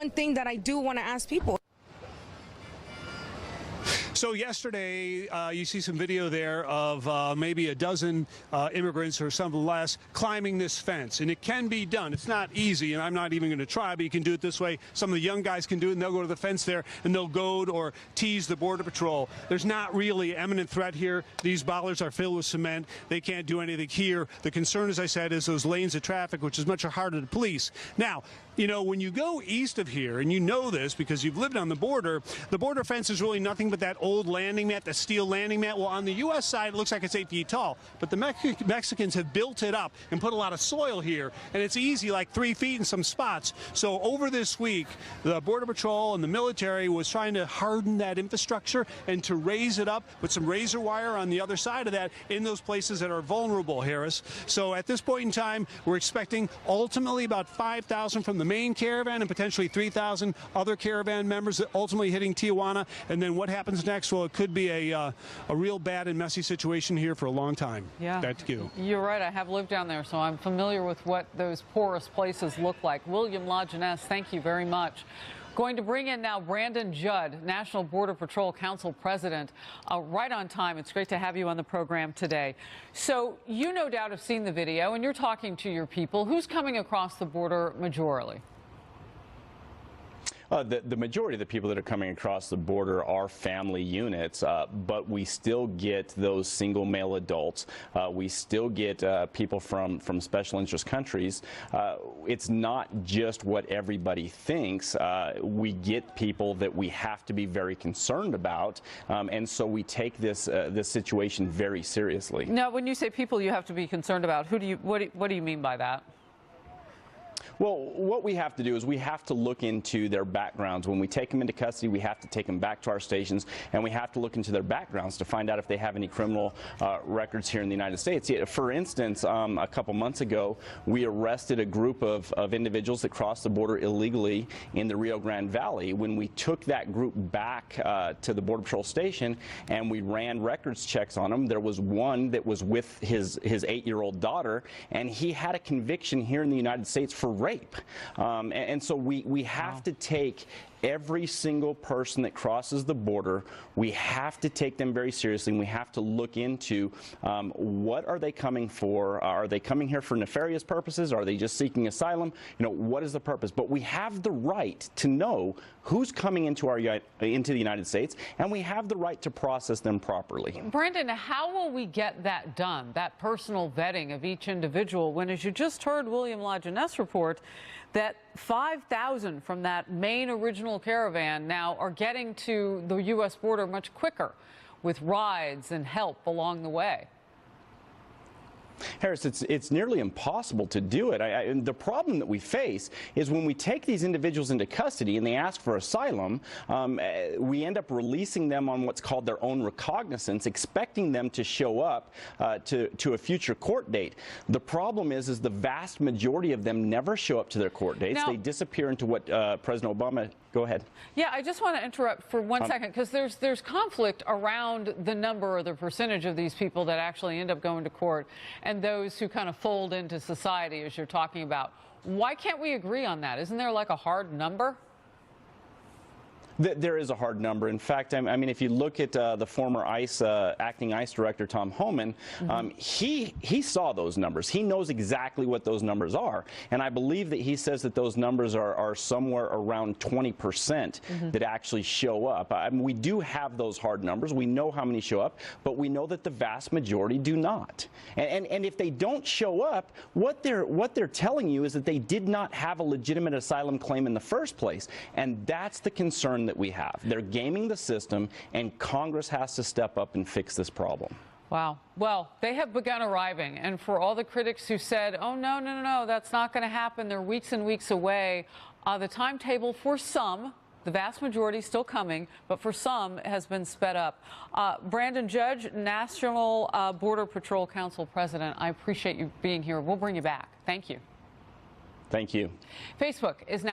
One thing that I do want to ask people. So yesterday, you see some video there of maybe a dozen immigrants or some less climbing this fence. And it can be done. It's not easy, and I'm not even going to try, but you can do it this way. Some of the young guys can do it, and they'll go to the fence there, and they'll goad or tease the Border Patrol. There's not really imminent threat here. These bollards are filled with cement. They can't do anything here. The concern, as I said, is those lanes of traffic, which is much harder to police. Now, you know, when you go east of here, and you know this because you've lived on the border fence is really nothing but that old landing mat, the steel landing mat. Well, on the U.S. side, it looks like it's 8 feet tall, but the Mexicans have built it up and put a lot of soil here, and it's easy, like 3 feet in some spots. So over this week, the Border Patrol and the military was trying to harden that infrastructure and to raise it up, put some razor wire on the other side of that in those places that are vulnerable, Harris. So at this point in time, we're expecting ultimately about 5,000 from the main caravan and potentially 3,000 other caravan members ultimately hitting Tijuana. And then what happens next? Well, it could be a real bad and messy situation here for a long time. Yeah, back to you. You're right. I have lived down there, so I'm familiar with what those porous places look like. William LaJeunesse, thank you very much. Going to bring in now Brandon Judd, National Border Patrol Council President, right on time. It's great to have you on the program today. So you no doubt have seen the video, and you're talking to your people. Who's coming across the border majorly? The majority of the people that are coming across the border are family units, but we still get those single male adults. We still get people from special interest countries. It's not just what everybody thinks. We get people that we have to be very concerned about, and so we take this situation very seriously. Now, when you say people you have to be concerned about, what do you mean by that? Well, what we have to do is we have to look into their backgrounds. When we take them into custody, we have to take them back to our stations, and we have to look into their backgrounds to find out if they have any criminal records here in the United States. For instance, a couple months ago, we arrested a group of individuals that crossed the border illegally in the Rio Grande Valley. When we took that group back to the Border Patrol station and we ran records checks on them, there was one that was with his 8-year-old daughter, and he had a conviction here in the United States for rape. And so we have to take every single person that crosses the border, we have to take them very seriously, and we have to look into what are they coming for? Are they coming here for nefarious purposes? Are they just seeking asylum? You know, what is the purpose? But we have the right to know who's coming into the United States, and we have the right to process them properly. Brandon, how will we get that done, that personal vetting of each individual, when, as you just heard William LaJeunesse report, that 5,000 from that main original caravan now are getting to the U.S. border much quicker with rides and help along the way? Harris, it's nearly impossible to do it. The problem that we face is when we take these individuals into custody and they ask for asylum, we end up releasing them on what's called their own recognizance, expecting them to show up to a future court date. The problem is the vast majority of them never show up to their court dates. Now, they disappear into what President Obama. Go ahead. Yeah, I just want to interrupt for one second, because there's conflict around the number or the percentage of these people that actually end up going to court and those who kind of fold into society, as you're talking about. Why can't we agree on that? Isn't there like a hard number? There is a hard number. In fact, I mean, if you look at the former acting ICE director, Tom Homan, he saw those numbers. He knows exactly what those numbers are. And I believe that he says that those numbers are somewhere around 20% that actually show up. I mean, we do have those hard numbers. We know how many show up, but we know that the vast majority do not. And if they don't show up, what they're telling you is that they did not have a legitimate asylum claim in the first place. And that's the concern that we have. They're gaming the system, and Congress has to step up and fix this problem. Wow. Well, they have begun arriving, and for all the critics who said, oh, no, that's not going to happen, they're weeks and weeks away, the timetable for some, the vast majority still coming, but for some has been sped up. Brandon Judd, National Border Patrol Council President, I appreciate you being here. We'll bring you back. Thank you. Thank you. Facebook is now